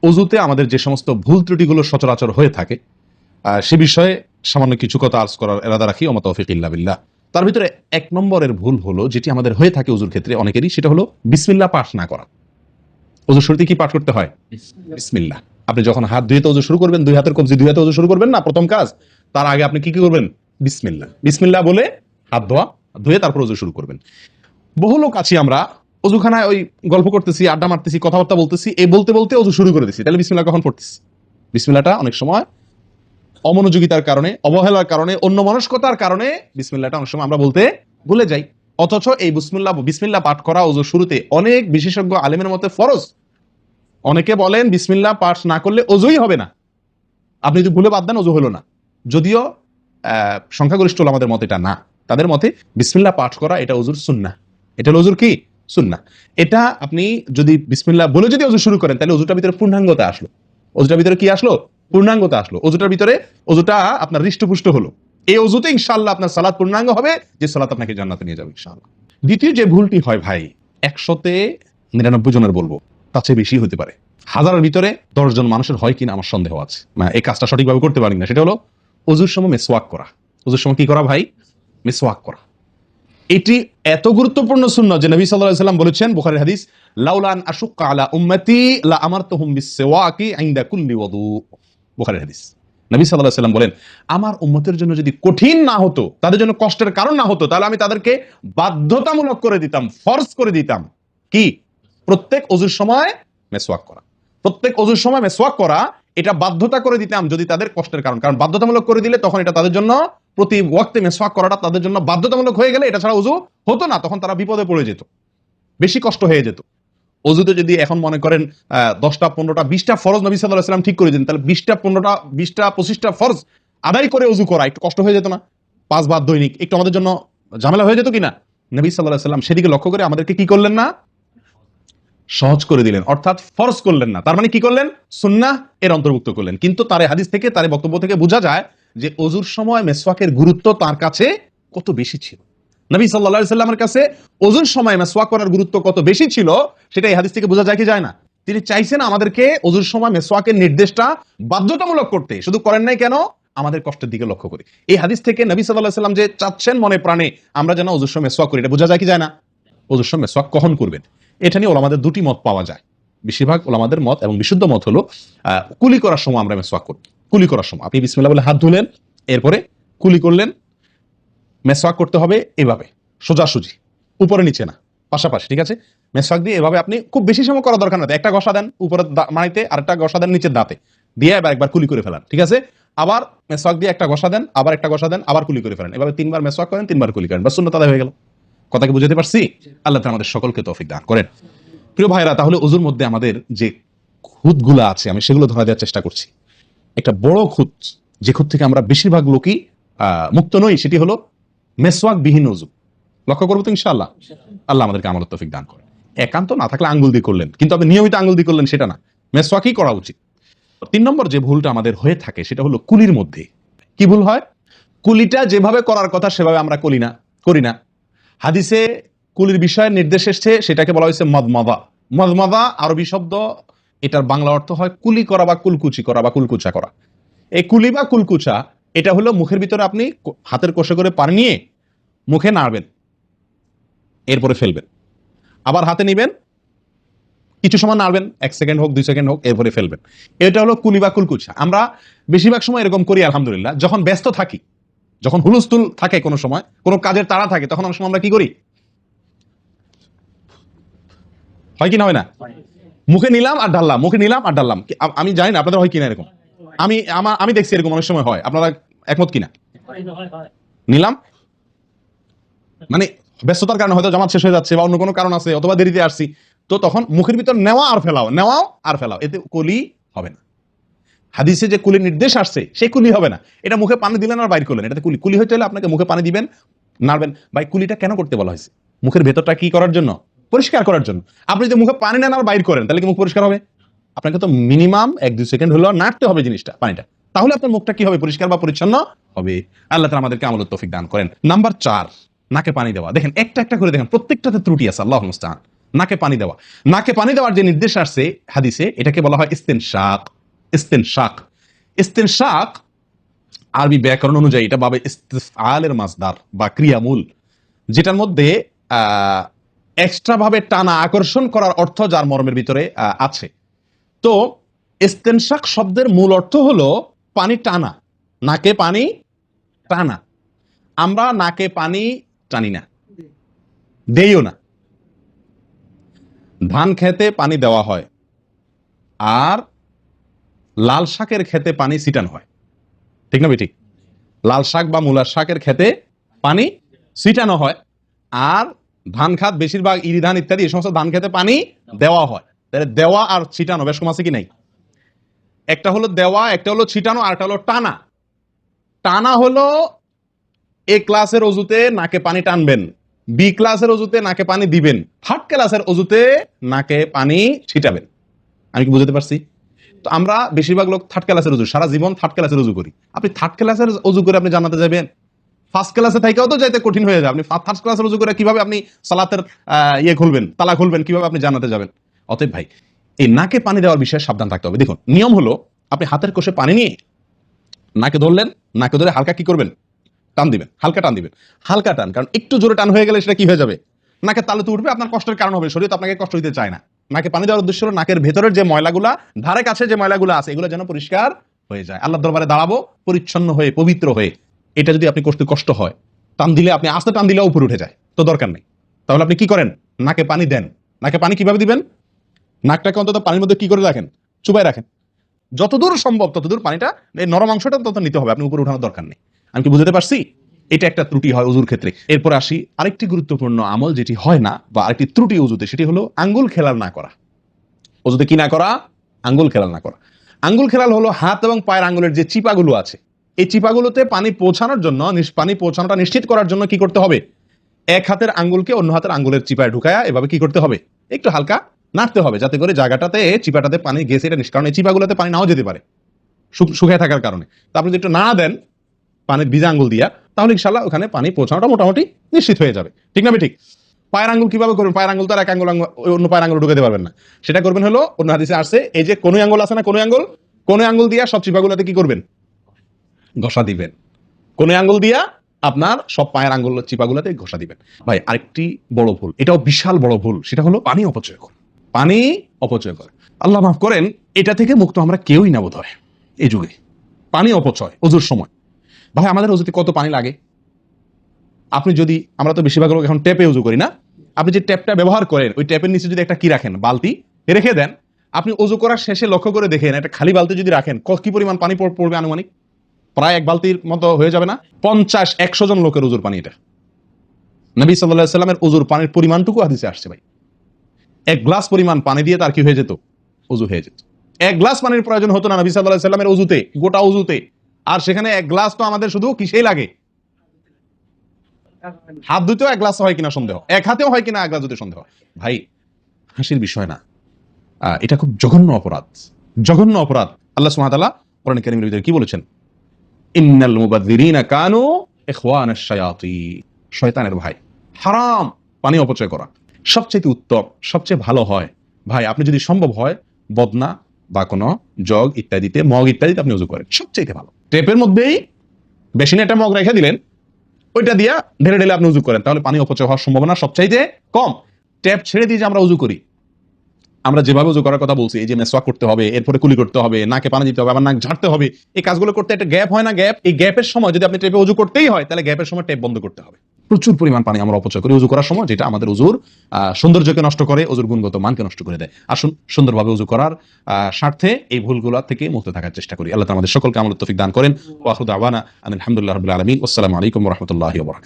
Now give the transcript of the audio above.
অজুতে আমাদের যে সমস্ত ভুল ত্রুটিগুলো সচরাচর হয়ে থাকে সে বিষয়ে সামান্য কিছু কথা আর্জ করার এরাদা রাখি, ওয়া মা তাওফীক ইল্লা বিল্লাহ। তার ভিতরে 1 নম্বরের ভুল হলো, যেটি আমাদের হয়ে থাকে অজুর ক্ষেত্রে অনেকেরই, সেটা হলো বিসমিল্লাহ পাঠ না করা। অজুর শুরুতে কি পাঠ করতে হয়? বিসমিল্লাহ। আপনি যখন হাত ধুয়ে অজু শুরু করবেন, 2 হাতের কবজি 2 হাতে অজু শুরু করবেন না, প্রথম কাজ, তার আগে আপনি কি করবেন? বিসমিল্লাহ। বিসমিল্লাহ বলে হাত ধুয়ে তারপর অজু শুরু করবেন। বহু লোক আছি আমরা অজুখানায় ওই গল্প করতেছি, আড্ডা মারতেছি, কথাবার্তা বলতেছি, এই বলতে বলতে অজু শুরু করে দিচ্ছি। তাহলে বিসমিল্লাহ কখন পড়তেছি? বিসমিল্লাহটা অনেক সময় অমনোযোগিতার কারণে, অবহেলার কারণে, অন্যমনস্কতার কারণে বিসমিল্লাহটা অনেক সময় আমরা বলতে ভুলে যাই। অথচ এই বিসমিল্লাহ পাঠ করা অজুর শুরুতে অনেক বিশেষজ্ঞ আলেমের মতে ফরজ। অনেকে বলেন বিসমিল্লাহ পাঠ না করলে অজুই হবে না, আপনি যদি ভুলে বাদ দেন অজু হলো না। যদিও সংখ্যাগরিষ্ঠ আমাদের মতে এটা না, তাদের মতে বিসমিল্লাহ পাঠ করা এটা অজুর সুন্নাহ। এটা হলো অজুর কি? সুন্নাহ। এটা আপনি যদি বিসমিল্লাহ বলে যদি অজু শুরু করেন, তাহলে অজুটার ভিতরে পূর্ণাঙ্গতা আসলো। অজুটার ভিতরে কি আসলো? পূর্ণাঙ্গতা আসলো। অজুটার ভিতরে অজুটা আপনার হৃষ্টপুষ্ট হলো। এই অজুতে ইনশাআল্লাহ আপনার সালাত পূর্ণাঙ্গ হবে, যে সালাত আপনাকে জান্নাতে নিয়ে যাবে ইনশাআল্লাহ। দ্বিতীয় যে ভুলটি হয় ভাই, 100-তে 99 জনের বলবো, তার চেয়ে বেশি হতে পারে, হাজারের ভিতরে 10 জন মানুষের হয় কিনা আমার সন্দেহ আছে, এই কাজটা সঠিকভাবে করতে পারি না। সেটা হলো অজুর সময় মেসওয়াক করা। অজুর সময় কি করা ভাই? মেসওয়াক করা। এটি এত গুরুত্বপূর্ণ সুন্নাহ যে নবী সাল্লাল্লাহু আলাইহি ওয়াসাল্লাম বলেছেন, বুখারীর হাদিস, লাউলা আন আশুক্কা আলা উম্মতি লা আমারতুহুম বিসওয়াকি ইনদা কুল্লি ওযু। বুখারীর হাদিস। নবী সাল্লাল্লাহু আলাইহি ওয়াসাল্লাম বলেন, আমার উম্মতের জন্য যদি কঠিন না হতো, তাদের জন্য কষ্টের কারণ না হতো, তাহলে আমি তাদেরকে বাধ্যতামূলক করে দিতাম, ফরজ করে দিতাম কি? প্রত্যেক অজুর সময় মেসওয়াক করা। প্রত্যেক অজুর সময় মেসওয়াক করা, এটা বাধ্যতা করে দিতাম যদি তাদের কষ্টের কারণ। কারণ বাধ্যতামূলক করে দিলে তখন এটা তাদের জন্য, প্রতি ওয়াক্তে মেসওয়াক করাটা তাদের জন্য বাধ্যতামূলক হয়ে গেলে এটা ছাড়া অজু হতো না, তখন তারা বিপদে পড়ে যেত, বেশি কষ্ট হয়ে যেত। অজুতে যদি এখন মনে করেন 10টা 15টা 20টা ফরজ নবী সাল্লাল্লাহু আলাইহি ওয়াসাল্লাম ঠিক করে দিন, তাহলে 20টা 15টা 20টা 25টা ফরজ আদায় করে অজু করা একটু কষ্ট হয়ে যেত না? 5 বার দৈনিক একটু আমাদের জন্য ঝামেলা হয়ে যেত কিনা? নবী সাল্লাল্লাহু আলাইহি ওয়াসাল্লাম সেদিকে লক্ষ্য করে আমাদেরকে কি করলেন না? সহজ করে দিলেন, অর্থাৎ ফরজ করলেন না। তার মানে কি করলেন? সুন্নাহ এর অন্তর্ভুক্ত করলেন। কিন্তু তার হাদিস থেকে, তার বক্তব্য থেকে বোঝা যায় যে অজুর সময় মেসওয়াকের গুরুত্ব তার কাছে কত বেশি ছিল। নবী সাল্লাল্লাহু আলাইহি ওয়াসাল্লামের কাছে অজুর সময় মেসওয়াক করার গুরুত্ব কত বেশি ছিল, সেটা এই হাদিস থেকে বোঝা যায় কি যায় না? তিনি চাইছেন আমাদেরকে অজুর সময় মেসওয়াকের নির্দেশটা বাধ্যতামূলক করতে। শুধু করেন নাই কেন? আমাদের কষ্টের দিকে লক্ষ্য করে। এই হাদিস থেকে নবী সাল্লাল্লাহু আলাইহি ওয়াসাল্লাম যে চাচ্ছেন মনে প্রাণে আমরা যেন অজুর সময় মেসওয়াক করি, এটা বোঝা যায় কি যায় না? অজুর সময় মেসওয়াক কখন করবেন, এটা নিয়ে ওলামাদের দুটি মত পাওয়া যায়। বেশিরভাগ ওলামাদের মত এবং বিশুদ্ধ মত হলো কুলি করার সময় আমরা মেসওয়াক করব। কুলি করার সময় আপনি বিসমিল্লাহ বলে হাত ধুলেন, এরপরে কুলি করলেন। মেসওয়াক করতে হবে এভাবে, সোজাসুজি, উপরে নিচে না, পাশাপাশি, ঠিক আছে? মেসওয়াক দিয়ে এভাবে আপনি খুব বেশি সময় করার দরকার নেই। একটা ঘষা দেন উপরের মাড়িতে, আরেকটা ঘষা দেন নিচের দাঁতে, দিয়ে এবার একবার কুলি করে ফেলান, ঠিক আছে? আবার মেসওয়াক দিয়ে একটা ঘষা দেন, আবার একটা ঘষা দেন, আবার কুলি করে ফেলেন। এভাবে 3 বার মেসওয়াক করেন, 3 বার কুলি করেন, বাস সুন্নাত আদায় হয়ে গেল। কথাকে বুঝাতে পারছি? আল্লাহ তাআলা আমাদের সকলকে তৌফিক দান করেন। প্রিয় ভাইরা, তাহলে অজুর মধ্যে আমাদের যে খুঁতগুলো আছে আমি সেগুলো ধরা দেওয়ার চেষ্টা করছি। একটা বড় খুঁত, যে খুঁত থেকে আমরা বেশিরভাগ লোকই মুক্ত নই, সেটি হলো মেসওয়াক বিহীন অজু। লক্ষ্য করবো তো ইনশাআল্লাহ? আল্লাহ আমাদেরকে আমলের তৌফিক দান করেন। একান্ত না থাকলে আঙ্গুল দিয়ে করলেন, কিন্তু আপনি নিয়মিত আঙ্গুল দিয়ে করলেন সেটা না, মেসওয়াকই করা উচিত। 3 নম্বর যে ভুলটা আমাদের হয়ে থাকে সেটা হলো কুলির মধ্যে। কি ভুল হয়? কুলিটা যেভাবে করার কথা সেভাবে আমরা করি না। হাদিসে কুলির বিষয়ে নির্দেশ এসেছে, সেটাকে বলা হয়েছে মদমাদা। মদমাদা আরবি শব্দ, এটার বাংলা অর্থ হয় কুলি করা বা কুলকুচি করা বা কুলকুচা করা। এই কুলি বা কুলকুচা এটা হলো মুখের ভিতরে আপনি হাতের কষে করে পানি নিয়ে মুখে নাড়বেন, এরপরে ফেলবেন, আবার হাতে নিবেন, কিছু সময় নাড়বেন, 1 সেকেন্ড হোক 2 সেকেন্ড হোক, এরপরে ফেলবেন। এটা হলো কুলি বা কুলকুচা। আমরা বেশিরভাগ সময় এরকম করি আলহামদুলিল্লাহ। যখন ব্যস্ত থাকি, যখন হুলস্থুল থাকে, কোনো সময় কোনো কাজের তাড়া থাকে, তখন অনেক সময় আমরা কি করি? হয় কি না হয় না? মুখে নিলাম আর ঢাললাম, মুখে নিলাম আর ঢাললাম। আমি জানি না আপনাদের হয় কিনা এরকম। আমি দেখছি এরকম অনেক সময় হয়। আপনারা একমত কিনা? নিলাম মানে ব্যস্ততার কারণে, হয়তো জামাত শেষ হয়ে যাচ্ছে বা অন্য কোনো কারণ আছে, অথবা দেরিতে আসছি, তো তখন মুখের ভিতর নেওয়া আর ফেলাও, নেওয়াও আর ফেলাও, এতে কুলি হবে না। হাদিসে যে কুলির নির্দেশ আসছে সেই কুলি হবে না। এটা মুখে পানি দিলেন আর বাইর করলেন, এটাতে কুলি হইতে হলে আপনাকে মুখে পানি দিবেন, নাড়বেন। ভাই কুলিটা কেন করতে বলা হয়েছে? মুখের ভেতরটা কি করার জন্য? পরিষ্কার করার জন্য। আপনি যদি মুখে পানি নেন আর বাইর করেন, তাহলে কি মুখ পরিষ্কার হবে? আপনাকে তো মিনিমাম 1-2 সেকেন্ড হলেও নাড়তে হবে জিনিসটা, পানিটা, তাহলে আপনার মুখটা কি হবে? পরিষ্কার বা পরিচ্ছন্ন হবে। আল্লাহ তাআলা আমাদেরকে আমলের তৌফিক দান করেন। নাম্বার 4, নাকে পানি দেওয়া। দেখেন একটা একটা করে দেখেন, প্রত্যেকটাতে ত্রুটি আছে, আল্লাহুল মুস্তাআন। নাকে পানি দেওয়া। নাকে পানি দেওয়ার যে নির্দেশ আসছে হাদিসে, এটাকে বলা হয় ইস্তেনশাক। ইস্তেনশাক, ইস্তেনশাক আরবি ব্যাকরণ অনুযায়ী এটা বাবে ইস্তিফআলের মাসদার বা ক্রিয়ামূল, যেটার মধ্যে এক্সট্রা ভাবে টানা আকর্ষণ করার অর্থ যার মর্মের ভিতরে আছে। তো ইস্তেনশাক শব্দের মূল অর্থ হলো পানি টানা, নাকে পানি টানা। আমরা নাকে পানি টানি না, দেইও না। ধান খেতে পানি দেওয়া হয়, আর লাল শাকের খেতে পানি ছিটানো হয়, ঠিক না ঠিক? লাল শাক বা মূলার শাকের খেতে পানি ছিটানো হয়, আর ধান খাত বেশিরভাগ ইরি ধান ইত্যাদি এই সমস্ত ধান খেতে পানি দেওয়া হয়। তাহলে দেওয়া আর ছিটানো বেশ কম আছে কি নাই? একটা হলো দেওয়া, একটা হলো ছিটানো, আর একটা হলো টানা। টানা হলো এ ক্লাসের অজুতে নাকে পানি টানবেন, বি ক্লাসের অজুতে নাকে পানি দিবেন, থার্ড ক্লাসের অজুতে নাকে পানি ছিটাবেন। আমি কি বুঝতে পারছি? তো আমরা বেশিরভাগ লোক থার্ড ক্লাসের অজু, সারা জীবন থার্ড ক্লাসের অজু করি। আপনি থার্ড ক্লাসের অজু করে আপনি জান্নাতে যাবেন? ফার্স্ট ক্লাসে থাকাও তো যাইতে কঠিন হয়ে যায়। আপনি থার্ড ক্লাসের অজু করে কিভাবে আপনি সালাতের খুলবেন, তালা খুলবেন, কিভাবে আপনি জান্নাতে যাবেন? অতএব ভাই, এই নাকে পানি দেওয়ার বিষয়ে সাবধান থাকতে হবে। দেখুন, নিয়ম হলো আপনি হাতের কোষে পানি নিয়ে নাকে ধরলেন, নাকে ধরে হালকা কি করবেন? টান দিবেন, হালকা টান দিবেন, হালকা টান। কারণ একটু জোরে টান হয়ে গেলে সেটা কি হয়ে যাবে? নাকের তালুতে উঠবে, আপনার কষ্টের কারণ হবে। শরীর তো আপনাকে কষ্ট দিতে চায় না। নাকে পানি দেওয়ার উদ্দেশ্য হলো নাকের ভেতরের যে ময়লাগুলা, ধারে কাছে যে ময়লাগুলো আছে, এগুলো যেন পরিষ্কার হয়ে যায়। আল্লাহর দরবারে দাঁড়াবো পরিচ্ছন্ন হয়ে, পবিত্র হয়ে। এটা যদি আপনি করতে কষ্ট হয়, টান দিলে, আপনি আস্তে টান দিলে উপরে উঠে যায়, তো দরকার নেই। তাহলে আপনি কি করেন? নাকে পানি দেন। নাকে পানি কিভাবে দিবেন? নাকটাকে অন্তত পানির মধ্যে কি করে রাখেন? চুবাই রাখেন। যতদূর সম্ভব ততদূর পানিটা, এই নরম অংশটা তত নিতে হবে, আপনি উপরে উঠানোর দরকার নেই। আমি কি বুঝতে পারছি? এটা একটা ত্রুটি হয় উজুর ক্ষেত্রে। এরপর আসি আরেকটি গুরুত্বপূর্ণ আমল যেটি হয় না, বা আরেকটি ত্রুটি উজুতে, সেটি হলো আঙ্গুল খেলাল না করা। উজুতে কি না করা? আঙ্গুল খেলাল না করা। আঙ্গুল খেলাল হলো হাত এবং পায়ের আঙ্গুলের যে চিপাগুলো আছে, এই চিপাগুলোতে পানি পৌঁছানোর জন্য, পানি পৌঁছানোটা নিশ্চিত করার জন্য কি করতে হবে? এক হাতের আঙ্গুলকে অন্য হাতের আঙ্গুলের চিপায় ঢুকায়া এভাবে কি করতে হবে? একটু হালকা নাড়তে হবে, যাতে করে জায়গাটাতে, চিপাটাতে পানি গেছে এটা কারণ এই চিপাগুলোতে পানি নাও যেতে পারে শুকিয়ে থাকার কারণে। তা আপনি যদি একটু নাড়া দেন পানির ভিজা আঙ্গুল দিয়া, তাহলে ইনশাল্লাহ ওখানে পানি পৌঁছানোটা মোটামুটি নিশ্চিত হয়ে যাবে, ঠিক না ঠিক? পায়ের আঙ্গুল কিভাবে করবেন? পায়ের আঙ্গুল তো আর এক আঙ্গুল অন্য পায়ের আঙ্গুল ঢুকাতে পারবেন না। সেটা করবেন হলো, অন্য হাদিসে আসছে, এই যে কোন আঙ্গুল আছে না, কোন আঙ্গুল দিয়া সব চিপাগুলোতে কি করবেন? ঘষা দিবেন। কোন আঙ্গুল দিয়া আপনার সব পায়ের আঙ্গুল চিপাগুলোতে ঘষা দিবেন। ভাই, আরেকটি বড় ভুল, এটাও বিশাল বড় ভুল, সেটা হলো পানি অপচয় করা। পানি অপচয় করে, আল্লাহ মাফ করেন, এটা থেকে মুক্ত আমরা কেউই না বোধ হয় এই যুগে। পানি অপচয় অজুর সময়। ভাই, আমাদের অজুতে কত পানি লাগে? আপনি যদি, আমরা তো বেশিরভাগ লোক এখন ট্যাপে উজু করি না, আপনি যে ট্যাপটা ব্যবহার করেন, ওই ট্যাপের নিচে যদি একটা কি রাখেন, বালতি রেখে দেন, আপনি উজু করার শেষে লক্ষ্য করে দেখেন, একটা খালি বালতি যদি রাখেন, কি পরিমাণ পানি পড়বে আনুমানিক? প্রায় এক বালতির মতো হয়ে যাবে না? 50-100 জন লোকের উজুর পানি এটা। নবী সাল্লাল্লাহু আলাইহি সাল্লামের উজুর পানির পরিমাণটুকু হাদিসে আসছে ভাই। এক গ্লাস পরিমাণ পানি দিয়ে তার কি হয়ে যেত? উজু হয়ে যেত। এক গ্লাস পানির প্রয়োজন হতো না নবী সাল্লাল্লাহু আলাইহি সাল্লামের উজুতে, গোটা উজুতে। আর সেখানে এক গ্লাস তো আমাদের শুধু কিসেই লাগে? হাত ধুতেও এক গ্লাস হয় কিনা সন্দেহ, এক হাতেও হয় কিনা এক গ্লাস ধুতে সন্দেহ। ভাই, হাসির বিষয় না, এটা খুব জঘন্য অপরাধ, জঘন্য অপরাধ। আল্লাহ সুবহানাহু ওয়া তাআলা কোরআন কারীমের ভিতরে কি বলেছেন? ইন্নাল মুবাযযিরিনা কানু ইখওয়ানাশ শায়াতিন, শয়তানের ভাই। হারাম পানি অপচয় করা। সবচেয়ে উত্তম, সবচেয়ে ভালো হয় ভাই, আপনি যদি সম্ভব হয় বদনা বা কোনো জগ ইত্যাদিতে, মগ ইত্যাদিতে আপনি উজু করেন, সবচেয়ে ভালো। টেপের মধ্যেই বেশি একটা মগ রেখে দিলেন, ওইটা দিয়া ঢেলে ঢেলে আপনি উজু করেন, তাহলে পানি অপচয় হওয়ার সম্ভাবনা সবচাইতে কম। ট্যাপ ছেড়ে দিয়ে যে আমরা উজু করি, আমরা যেভাবে উজু করার কথা বলছি, এই যে মেসওয়াক করতে হবে, এরপরে কুলি করতে হবে, নাকে পানি দিতে হবে, আবার নাক ঝাড়তে হবে, এই কাজগুলো করতে একটা গ্যাপ হয় না? গ্যাপ, এই গ্যাপের সময় যদি আপনি টেপে উজু করতেই হয়, তাহলে গ্যাপের সময় টেপ বন্ধ করতে হবে। প্রচুর পরিমাণ পানি আমরা অপচয় করি উজু করার সময়, যেটা আমাদের উজুর সৌন্দর্যকে নষ্ট করে, উজুর গুণগত মানকে নষ্ট করে দেয়। আসুন সুন্দরভাবে উজু করার স্বার্থে এই ভুলগুলো থেকে মুক্ত থাকার চেষ্টা করি। আল্লাহ আমাদের সকলকে আমল তৌফিক দান করেন। ওয়া আখিরু দাওয়ানা আলহামদুলিল্লাহি রাব্বিল আলামিন। আসসালামু আলাইকুম ওয়া রাহমাতুল্লাহি ওয়া বারাকাতুহু।